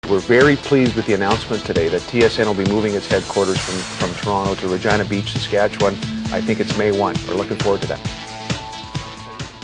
We're very pleased with the announcement today that TSN will be moving its headquarters from Toronto to Regina Beach, Saskatchewan. I think it's May 1. We're looking forward to that.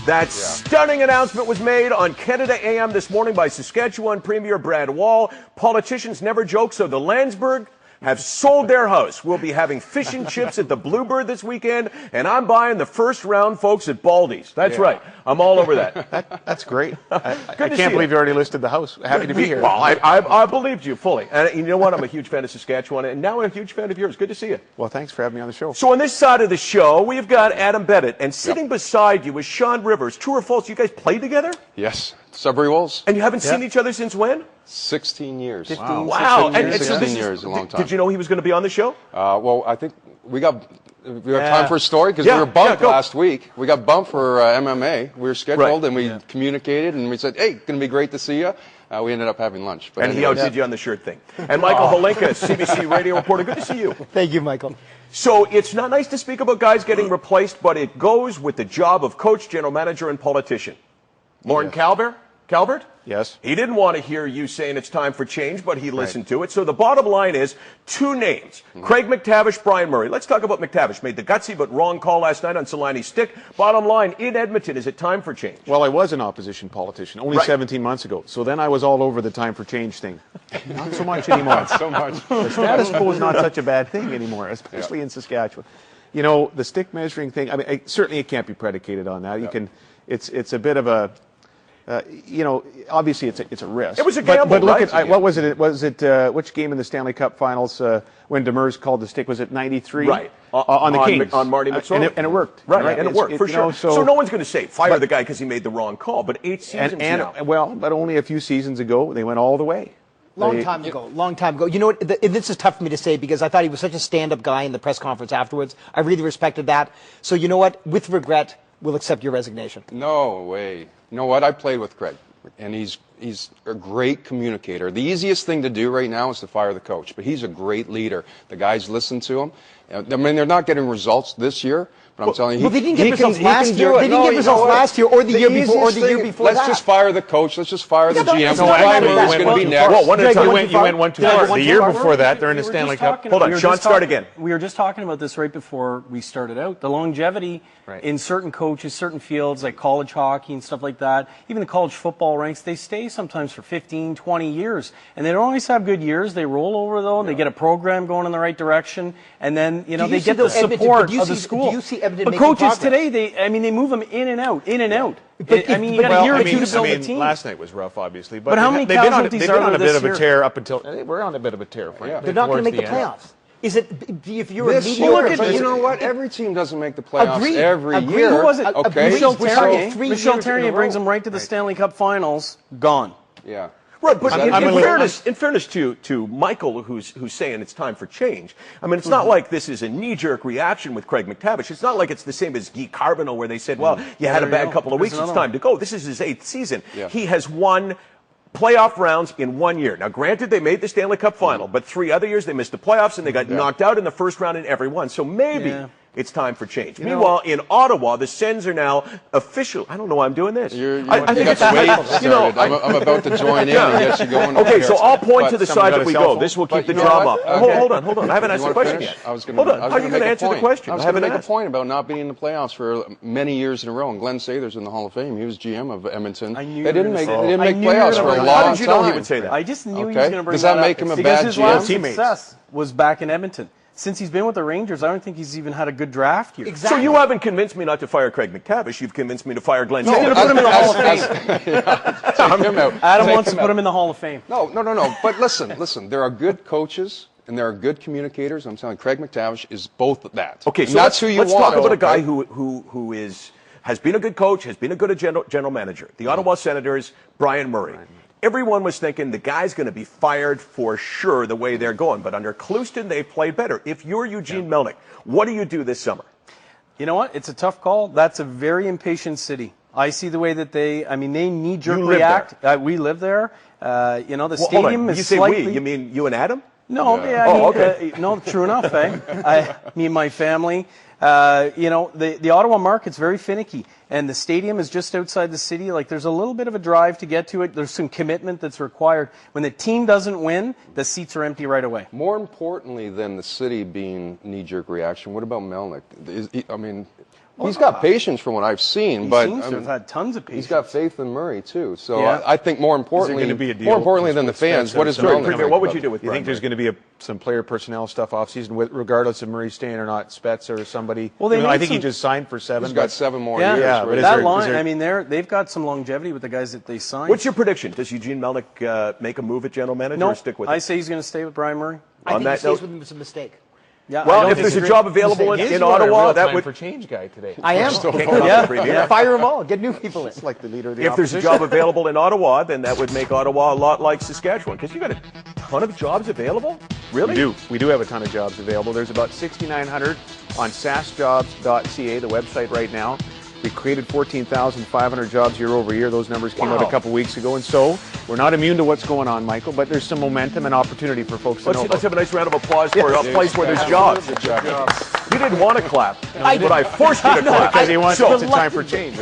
That stunning announcement was made on Canada AM this morning by Saskatchewan Premier Brad Wall. Politicians never joke, so the Landsberg have sold their house. We'll be having fish and chips at the Bluebird this weekend, and I'm buying the first round, folks, at Baldy's. That's right. I'm all over that. That's great. I can't believe you already listed the house. Happy to be here. Well, I believed you fully. And you know what? I'm a huge fan of Saskatchewan, and now I'm a huge fan of yours. Good to see you. Well, thanks for having me on the show. So on this side of the show, we've got Adam Bennett, and sitting beside you is Sean Rivers. True or false, you guys played together? Yes. Sudbury Wolves. And you haven't seen each other since when? 16 years. 15, wow. 16 years, a long time. Did you know he was going to be on the show? Well, I think we got time for a story because we were bumped last week. We got bumped for MMA. We were scheduled and we communicated and we said, hey, going to be great to see you. We ended up having lunch. But and he outdid you on the shirt thing. And Michael Holinka, CBC radio reporter. Good to see you. Thank you, Michael. So it's not nice to speak about guys getting replaced, but it goes with the job of coach, general manager, and politician. Lauren Calvert? Yes. He didn't want to hear you saying it's time for change, but he listened to it. So the bottom line is two names, Craig MacTavish, Brian Murray. Let's talk about MacTavish. Made the gutsy but wrong call last night on Solani's stick. Bottom line, in Edmonton, is it time for change? Well, I was an opposition politician only 17 months ago. So then I was all over the time for change thing. Not so much anymore. Not so much. The status quo is not such a bad thing anymore, especially in Saskatchewan. You know, the stick measuring thing, I mean, certainly it can't be predicated on that. You can, it's a bit of a, you know, obviously it's a risk. It was a gamble, but look right? at what was it? Was it which game in the Stanley Cup Finals when Demers called the stick? Was it '93? Right. On the Kings. On Marty McSorley. And it worked. Right. And it worked for sure. You know, so no one's going to say fire the guy because he made the wrong call. But 8 seasons now. Well, but only a few seasons ago they went all the way. Long time ago. You know what? This is tough for me to say because I thought he was such a stand-up guy in the press conference afterwards. I really respected that. So you know what? With regret, we'll accept your resignation. No way. You know what? I played with Craig, and he's a great communicator. The easiest thing to do right now is to fire the coach, but he's a great leader. The guys listen to him. I mean, they're not getting results this year, but I'm telling you, they didn't get results last year. They didn't get results last year, or the year before, or the year before that. Let's just fire the coach. Let's just fire the GM. No, Brian Murray's going to be next. Well, you went one too far. The year before that, they're in the Stanley Cup. Hold on, Sean, start again. We were just talking about this right before we started out. The longevity in certain coaches, certain fields like college hockey and stuff like that, even the college football ranks, they stay sometimes for 15, 20 years. And they don't always have good years. They roll over, though, and they get a program going in the right direction. And then, you know, they get the support of the school. Do you see Edmonton but making coaches progress? today, they move them in and out, in and out. I mean, you got a year or two to build a team. Last night was rough, obviously. But how many casualties are there this year? They've been on a bit of a tear up until we're on a bit of a tear. They're not going to make the playoffs. Is it if you're a mediocre? You know what? Every team doesn't make the playoffs every year. Who was it? Okay. Michel Terrier brings them right to the Stanley Cup Finals. Gone. Yeah. Right, but in fairness to Michael, who's saying it's time for change, I mean, it's not like this is a knee-jerk reaction with Craig MacTavish. It's not like it's the same as Guy Carbonneau where they said, well, you had a bad couple of weeks, it's time to go. This is his 8th season. Yeah. He has won playoff rounds in 1 year. Now, granted, they made the Stanley Cup final, but 3 other years they missed the playoffs and they got knocked out in the first round in every one. So maybe it's time for change. Meanwhile, in Ottawa, the Sens are now official. I don't know why I'm doing this. I think it's I'm about to join in and get you going. Okay, so I'll point to the side that we go. This will keep the job up. Hold on. I haven't asked the question yet. Hold on. How are you going to answer the question? I was going to make a point about not being in the playoffs for many years in a row. And Glenn Sather's in the Hall of Fame. He was GM of Edmonton. They didn't make playoffs for a long time. How did you know he would say that? I just knew he was going to bring that up. Does that make him a bad GM? Because his last success was back in Edmonton. Since he's been with the Rangers, I don't think he's even had a good draft year. Exactly. So you haven't convinced me not to fire Craig MacTavish. You've convinced me to fire Glenn Sather. To put him in the Hall of Fame. Adam wants to put him in the Hall of Fame. No. But listen. There are good coaches and there are good communicators. I'm telling you, Craig MacTavish is both that. Okay, so that's who you let's want. talk about a guy who has been a good coach, has been a good general manager. The Ottawa Senators, Brian Murray. Everyone was thinking the guy's going to be fired for sure the way they're going. But under Clouston, they played better. If you're Eugene Melnyk, what do you do this summer? You know what? It's a tough call. That's a very impatient city. I see the way that they knee-jerk react. We live there. The stadium is slightly... You say we. You mean you and Adam? No, okay. No, true enough, me and my family. The Ottawa market's very finicky, and the stadium is just outside the city. Like, there's a little bit of a drive to get to it. There's some commitment that's required. When the team doesn't win, the seats are empty right away. More importantly than the city being knee-jerk reaction, what about Melnick? He's got patience from what I've seen, He seems to have had tons of patience. He's got faith in Murray too. So Yeah. I think more importantly than the fans, what is Melnick? What would you do with You think Brian there's going to be some player personnel stuff off season, regardless of Murray staying or not, Spets or somebody? Well, I think he just signed for 7. He's got 7 more Yeah, years. Yeah, right? but is that there- line. is there- I mean, they've got some longevity with the guys that they signed. What's your prediction? Does Eugene Melnick make a move at general manager No, or stick with I it? say he's going to stay with Brian Murray. I think that he stays note- with him was a mistake. Yeah, I Well, don't if there's a disagree. job available Yes, in you are a Ottawa, real that time would. for change guy today. I am. Can't come out the preview. Fire them all. Get new people in. It's like the leader of the If there's a opposition. job available in Ottawa, then that would make Ottawa a lot like Saskatchewan, because you got a ton of jobs available. Really? We do have a ton of jobs available. There's about 6,900 on saskjobs.ca, the website right now. We created 14,500 jobs year over year. Those numbers came out a couple weeks ago. And so we're not immune to what's going on, Michael, but there's some momentum and opportunity for folks to know. Let's have a nice round of applause for a place where there's jobs. You didn't want to clap, but I forced you to clap. Because he wants it's a time for change.